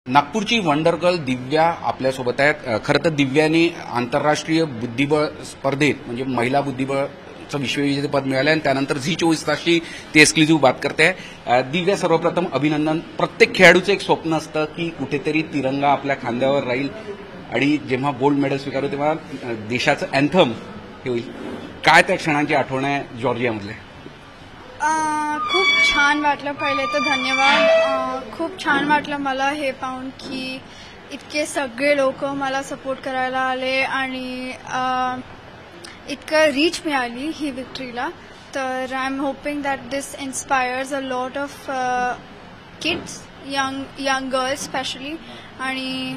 नागपूरची wonder girl दिव्या आपल्यासोबत आहेत. खरं तर दिव्याने आंतरराष्ट्रीय बुद्धिबळ स्पर्धेत म्हणजे महिला बुद्धिबळचं विश्वविजेतेपद मिळालं आणि त्यानंतर झी 24 तासची ती एक्सक्लुझिव्ह बात करते. दिव्या, सर्वप्रथम अभिनंदन. प्रत्येक खेळाडूचं एक स्वप्न असतं की कुठेतरी तिरंगा आपल्या खांद्यावर राहील आणि जेव्हा गोल्ड मेडल स्वीकारू तेव्हा देशाचं अँथम हे होईल. काय त्या क्षणांची आठवण आहे जॉर्जियामधले? खूप छान वाटलं. पहिले तर धन्यवाद. खूप छान वाटलं मला हे पाहून की इतके सगळे लोक मला सपोर्ट करायला आले आणि इतकं रीच मिळाली ही विक्ट्रीला. तर I am hoping that this inspires a lot of kids, young girls specially. आणि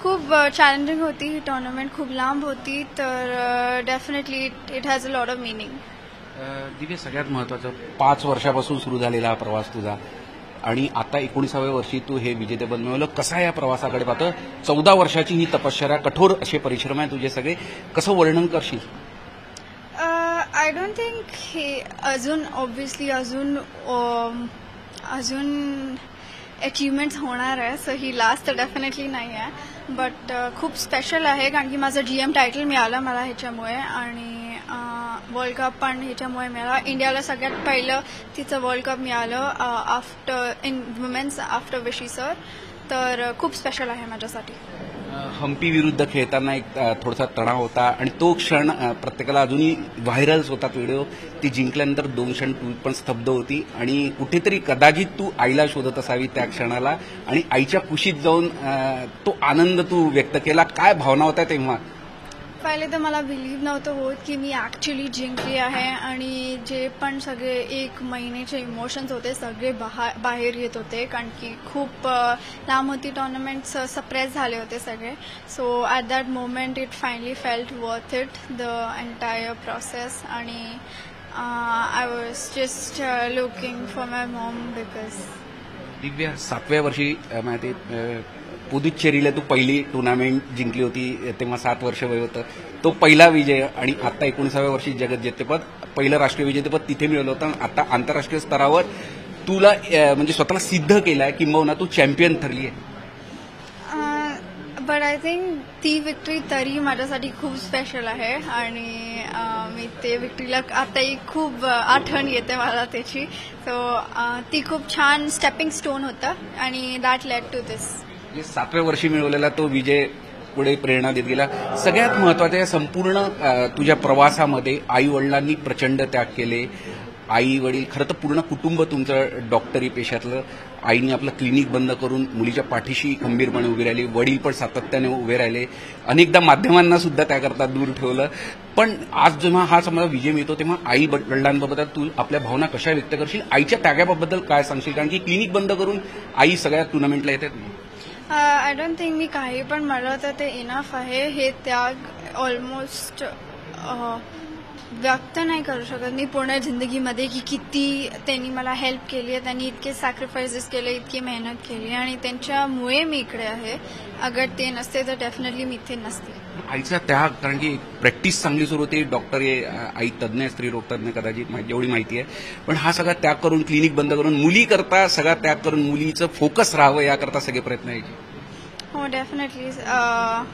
खूप चॅलेंजिंग होती ही टुर्नामेंट, खूप लांब होती. तर definitely it has a lot of meaning. Divya, सगळ्यात महत्त्वाचं 5 वर्षापासून सुरू झालेला हा प्रवास तुझा आणि आता 19व्या वर्षी तू हे विजेतेपद मिळवलं. कसा या प्रवासाकडे पाहतो? 14 वर्षाची ही तपश्चर्या, कठोर असे परिश्रम आहे तुझे सगळे, कसं वर्णन करशील? आय डोंट थिंक हे अजून ऑब्व्हियसली अजून अचिव्हमेंट्स होणार आहे. सो ही लास्ट तर डेफिनेटली नाही आहे. बट खूप स्पेशल आहे कारण की माझं GM टायटल मिळालं मला ह्याच्यामुळे आणि वर्ल्ड कप पण ह्याच्यामुळे मिळाला. इंडियाला सगळ्यात पहिलं तिचं वर्ल्ड कप मिळालं आफ्टर इन वुमेन्स आफ्टर विशी सर. तर खूप स्पेशल आहे माझ्यासाठी. हम्पी विरुद्ध खेळताना एक थोडासा तणाव होता आणि तो क्षण प्रत्येकाला अजूनही व्हायरल्स होतात व्हिडिओ. ती जिंकल्यानंतर 2 क्षण तू पण स्तब्ध होती आणि कुठेतरी कदाचित तू आईला शोधत असावी त्या क्षणाला आणि आईच्या कुशीत जाऊन तो आनंद तू व्यक्त केला. काय भावना होत्या तेव्हा? पहिले तर मला बिलीव्ह नव्हतं होत की मी ॲक्च्युली जिंकली आहे आणि जे पण सगळे 1 महिन्याचे इमोशन्स होते सगळे बाहेर येत होते कारण की खूप लांब होती टुर्नामेंट, सप्रेस झाले होते सगळे. So at that moment it finally felt worth it the entire process. आणि I was just looking for my mom because. Divya, 7व्या वर्षी माहिती पुदुच्चेरीला तू पहिली टुर्नामेंट जिंकली होती, तेव्हा 7 वर्ष वय होतं. तो पहिला विजय आणि आता 19व्या वर्षी जगज्जेतेपद, पहिलं राष्ट्रीय विजेतेपद तिथे मिळवलं होतं. आता आंतरराष्ट्रीय स्तरावर तुला म्हणजे स्वतःला सिद्ध केलं आहे किंबहुना तू चॅम्पियन ठरली आहे. बट आय थिंक ती विक्ट्री तरी माझ्यासाठी खूप स्पेशल आहे आणि मी ते विक्ट्रीला आताही खूप आठवण येते मला त्याची. सो ती खूप छान स्टेपिंग स्टोन होतं आणि दॅट लेड टू दिस. 7व्या वर्षी मिळवलेला तो विजय पुढे प्रेरणा देत गेला. सगळ्यात महत्त्वाचं या संपूर्ण तुझ्या प्रवासामध्ये आई वडिलांनी प्रचंड त्याग केले. आई वडील, खरं तर पूर्ण कुटुंब तुमचं डॉक्टरी पेशातलं. आईने आपलं क्लिनिक बंद करून मुलीच्या पाठीशी खंबीरपणे उभी राहिली. वडील पण सातत्याने उभे राहिले. अनेकदा माध्यमांना सुद्धा त्याकरता दूर ठेवलं. पण आज जेव्हा हा समजा विजय मिळतो तेव्हा आई वडिलांबाबत तू आपल्या भावना कशा व्यक्त करशील? आईच्या त्यागाबद्दल काय सांगशील? कारण की क्लिनिक बंद करून आई सगळ्या टुर्नामेंटला येतात. आय डोंट थिंक मी काही पण म्हणलं तर ते इनफ आहे. हे त्याग ऑलमोस्ट व्यक्त नाही करू शकत मी पूर्ण जिंदगीमध्ये की किती त्यांनी मला हेल्प केली आहे. त्यांनी इतके सॅक्रिफायसेस केले, इतकी मेहनत केली आणि त्यांच्यामुळे मी इकडे आहे. अगर ते नसते तर डेफिनेटली मी इथे नसते. आईचा त्याग, कारण की प्रॅक्टिस चांगली सुरू होती. डॉक्टर आई तज्ज्ञ, स्त्रीरोग तज्ज्ञ कदाचित जेवढी माहिती आहे. पण हा सगळा त्याग करून, क्लिनिक बंद करून, मुली करता सगळा त्याग करून मुलीचं फोकस राहावं याकरता सगळे प्रयत्न यायचे. हो, डेफिनेटली.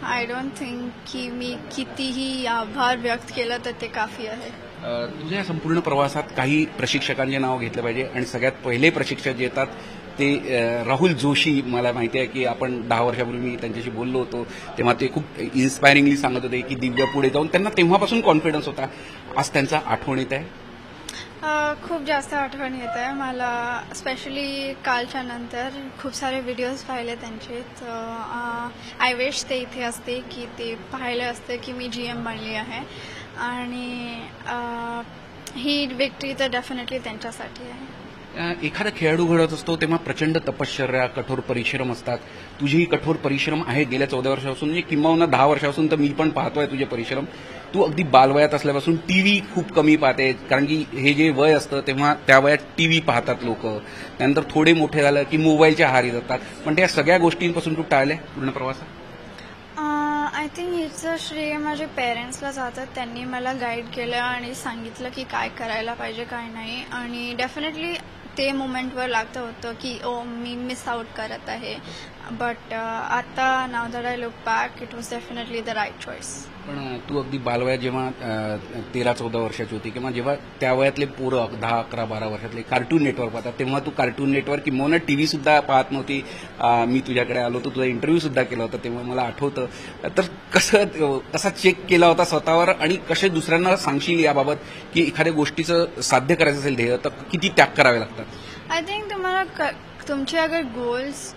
आय डोंट थिंक की मी कितीही आभार व्यक्त केलं तर ते काफी आहे. तुझ्या संपूर्ण प्रवासात काही प्रशिक्षकांचे नाव घेतलं पाहिजे आणि सगळ्यात पहिले प्रशिक्षक जे येतात ते राहुल जोशी. मला माहिती आहे की आपण 10 वर्षापूर्वी मी त्यांच्याशी बोललो होतो तेव्हा ते खूप इन्स्पायरिंगली सांगत होते की दिव्या पुढे जाऊन त्यांना तेव्हापासून कॉन्फिडन्स होता. आज त्यांचा आठवण येत आहे? खूप जास्त आठवण येत आहे मला. स्पेशली कालच्या नंतर खूप सारे व्हिडिओज पाहिले त्यांचे. आय विश ते इथे असते की ते पाहिले असते की मी GM बनली आहे. आणि ही विक्ट्री तर डेफिनेटली त्यांच्यासाठी आहे. एखादा खेळाडू घडत असतो तेव्हा प्रचंड तपश्चर्या, कठोर परिश्रम असतात. तुझेही कठोर परिश्रम आहे गेल्या 14 वर्षापासून, म्हणजे किंबहुना 10 वर्षापासून तर मी पण पाहतोय तुझे परिश्रम. तू अगदी बालवयात असल्यापासून टीव्ही खूप कमी पाहते, कारण की हे जे वय असतं तेव्हा त्या वयात टीव्ही पाहतात लोक. त्यानंतर थोडे मोठे झालं की मोबाईलच्या आहारी जातात. पण त्या सगळ्या गोष्टींपासून तू टाळलंय पूर्ण प्रवासात? आय थिंक हिचं श्रेय माझ्या पेरेंट्सला जातं. त्यांनी मला गाईड केलं आणि सांगितलं की काय करायला पाहिजे काय नाही. आणि डेफिनेटली ते मोमेंटवर लागतं होतं की मी मिस आउट करत आहे. बट आता now that I look back it was definitely the right choice. पण तू अगदी बालवयात जेव्हा 13-14 वर्षाची होती किंवा जेव्हा त्या वयातले पोरं 10, 11, 12 वर्षातले कार्टून नेटवर्क पाहतात तेव्हा तू कार्टून नेटवर्क किंवा टीव्ही सुद्धा पाहत नव्हती. मी तुझ्याकडे आलो होतो, तुझा इंटरव्ह्यू सुद्धा केला होता तेव्हा मला आठवतं. तर कसा चेक केला होता स्वतःवर आणि कसे दुसऱ्यांना सांगशील याबाबत की एखाद्या गोष्टीचं साध्य करायचं असेल ध्येय तर किती त्याग करावे लागतात? आय थिंक तुम्हाला तुमचे अगर गोल्स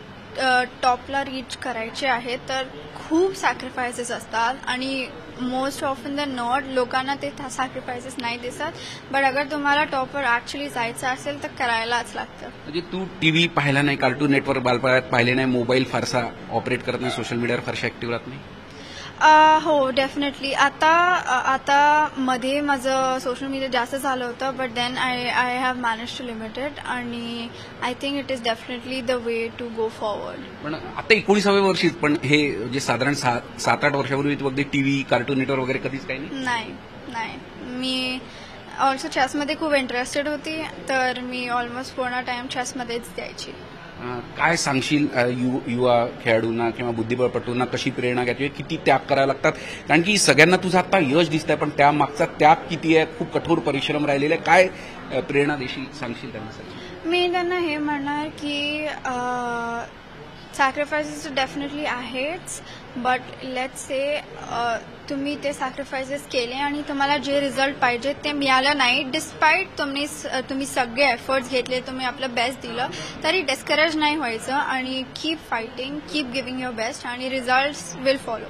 टॉपला रीच करायचे आहे तर खूप सॅक्रिफायसेस असतात आणि मोस्ट ऑफन द नॉट लोकांना ते सॅक्रिफायसेस नाही दिसत. बट अगर तुम्हाला टॉपवर ऍक्च्युली जायचं असेल तर करायलाच लागतं. म्हणजे तू टीव्ही पाहिला नाही, कार्टून नेटवर्क बालपणात पाहिले नाही, मोबाईल फारसा ऑपरेट करत नाही, सोशल मीडियावर फारशा ऍक्टिव्ह राहत नाही? हो डेफिनेटली. आता मध्ये माझं सोशल मीडिया जास्त झालं होतं but then I have manage to limited आणि I think it is definitely the way to go forward. पण आता 19व्या वर्षीच पण हे जे साधारण 7-8 वर्षापूर्वी तू अगदी टीव्ही कार्टून नेटवर्क वगैरे कधीच काही नाही? नाही. मी ऑल्सो चेसमध्ये खूप इंटरेस्टेड होती तर मी ऑलमोस्ट पूर्ण टाइम चेसमध्येच द्यायची. काय सांगशील युवा खेळाडूंना किंवा बुद्धिबळपटूंना कशी प्रेरणा घ्यायची, किती त्याग करायला लागतात? कारण की सगळ्यांना तुझं आता यश दिसतंय पण त्या मागचा त्याग किती आहे, खूप कठोर परिश्रम राहिलेले. काय प्रेरणा देशील, सांगशील त्यांना? मी त्यांना हे म्हणणार की सॅक्रिफायसेस डेफिनेटली आहेच बट लेट्स से तुम्ही ते सॅक्रिफायसेस केले आणि तुम्हाला जे रिझल्ट पाहिजे ते मिळालं नाही डिस्पाईट तुम्ही सगळे एफर्ट्स घेतले, तुम्ही आपलं बेस्ट दिलं तरी डिस्करेज नाही व्हायचं आणि keep fighting, keep giving your best आणि रिझल्ट्स विल फॉलो.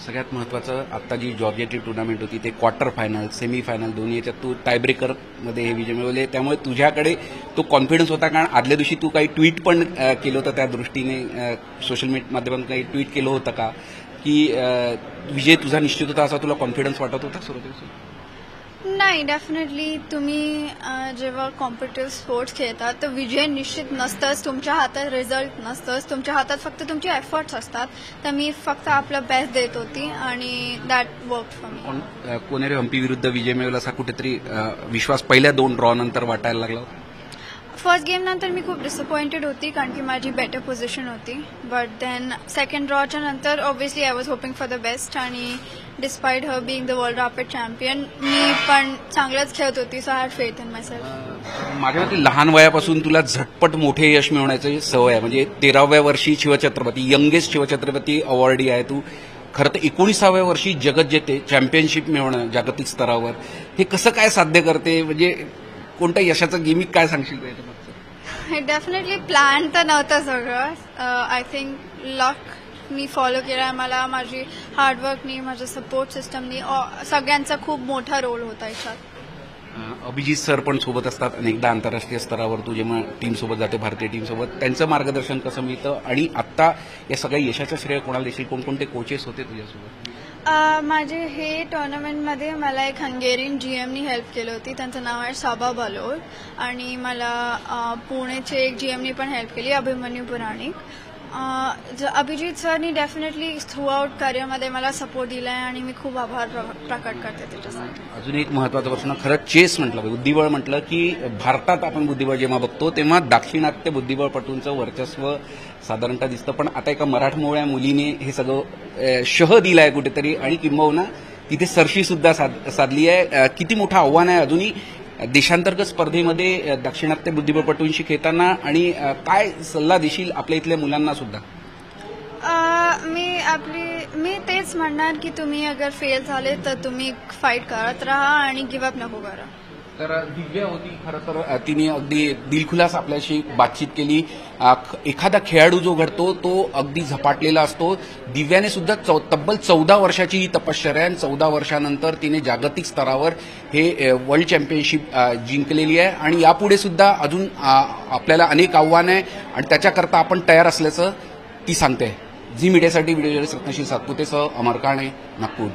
सगळ्यात महत्वाचं आता जी जॉर्जियाची टुर्नामेंट होती ते क्वार्टर फायनल, सेमी फायनल दोन्ही याच्यात तू टायब्रेकरमध्ये हे विजय मिळवले. त्यामुळे तुझ्याकडे तो कॉन्फिडन्स होता कारण आदल्या दिवशी तू काही ट्विट पण केलं होतं त्या दृष्टीने, सोशल मीडिया माध्यमातून काही ट्विट केलं होतं का की विजय तुझा निश्चित होता असा तुला कॉन्फिडन्स वाटत होता सुरुवातीपासून? नाही, डेफिनेटली तुम्ही जेव्हा कॉम्पिटिटिव्ह स्पोर्ट्स खेळतात तर विजय निश्चित नसतंच, तुमच्या हातात रिझल्ट नसतंच, तुमच्या हातात फक्त तुमचे एफर्ट्स असतात. तर मी फक्त आपलं बेस्ट देत होती आणि that work for me. Koneru Humpy विरुद्ध विजय मिळवला असा कुठेतरी विश्वास पहिल्या 2 ड्रॉ नंतर वाटायला लागला? फर्स्ट गेम नंतर मी खूप डिसअपॉइंटेड होती कारण की माझी बेटर पोझिशन होती बट देन सेकंड ड्रॉच्या नंतर obviously I was hoping for the best आणि despite her being the world rapid champion मी पण चांगलंच खेळत होती. So I had faith in my self. माझ्या मते लहान वयापासून तुला झटपट मोठे यश मिळवण्याची सवय आहे. म्हणजे 13व्या वर्षी शिवछत्रपती, यंगेस्ट शिवछत्रपती अवॉर्डी आहे तू. खरं तर 19व्या वर्षी जगत जेते चॅम्पियनशिप मिळवणं जागतिक स्तरावर, हे कसं काय साध्य करते? म्हणजे कोणत्या यशाचं गिमिक काय सांगशील? डेफिनेटली प्लॅन तर नव्हतं सगळं. I think luck me follow केला, मला माझी हार्डवर्कनी, माझ्या सपोर्ट सिस्टमनी सगळ्यांचा खूप मोठा रोल होता याच्यात. अभिजित सर पण सोबत असतात अनेकदा आंतरराष्ट्रीय स्तरावर, तू जेव्हा टीमसोबत जाते भारतीय टीमसोबत, त्यांचं मार्गदर्शन कसं मिळतं आणि आता या सगळ्या यशाचं श्रेय कोणाला देशील? कोणकोणते कोचेस होते तुझ्यासोबत? माझे हे टुर्नामेंटमध्ये मला एक हंगेरियन जीएमनी हेल्प केली होती, त्यांचं नाव आहे साबा बलोर आणि मला पुणेचे एक जीएमनी पण हेल्प केली, अभिमन्यू पुराणिक. अभिजित सरनी डेफिनेटली थ्रू आउट करिअरमध्ये मला सपोर्ट दिला आहे आणि मी खूप आभार प्रकट करते त्याच्यासाठी. अजून एक महत्वाचा प्रश्न, खरं चेस म्हटलं, बुद्धिबळ म्हटलं की भारतात आपण बुद्धिबळ जेव्हा बघतो तेव्हा दाक्षिणात्य बुद्धिबळपटूंचं वर्चस्व साधारणतः दिसतं, पण आता एका मराठमोळ्या मुलीने हे सगळं शह दिलं आहे कुठेतरी आणि किंबहुना तिथे सरशी सुद्धा साधली आहे. किती मोठं आव्हान आहे अजूनही देशांतर्गत स्पर्धेमध्ये दाक्षिणात्य बुद्धिबळपटूंशी खेळताना आणि काय सल्ला देशील आपल्या इथल्या मुलांना सुद्धा? मी तेच म्हणणार की तुम्ही अगर फेल झाले तर तुम्ही फाईट करत राहा आणि गिव्हअप नको करा. तर दिव्या होती खरं तर, तिने अगदी दिलखुलास आपल्याशी बातचीत केली. एखादा खेळाडू जो घडतो तो अगदी झपाटलेला असतो. दिव्याने सुद्धा तब्बल 14 वर्षाची ही तपश्चर्या आहे. 14 वर्षानंतर तिने जागतिक स्तरावर हे वर्ल्ड चॅम्पियनशिप जिंकलेली आहे आणि यापुढे सुद्धा अजून आपल्याला अनेक आव्हानं आहे आणि त्याच्याकरता आपण तयार असल्याचं ती सांगते. झी मीडियासाठी व्हिडिओ जर्नलिस्ट रत्नश्री सातपुतेसह अमर काणे, नागपूर.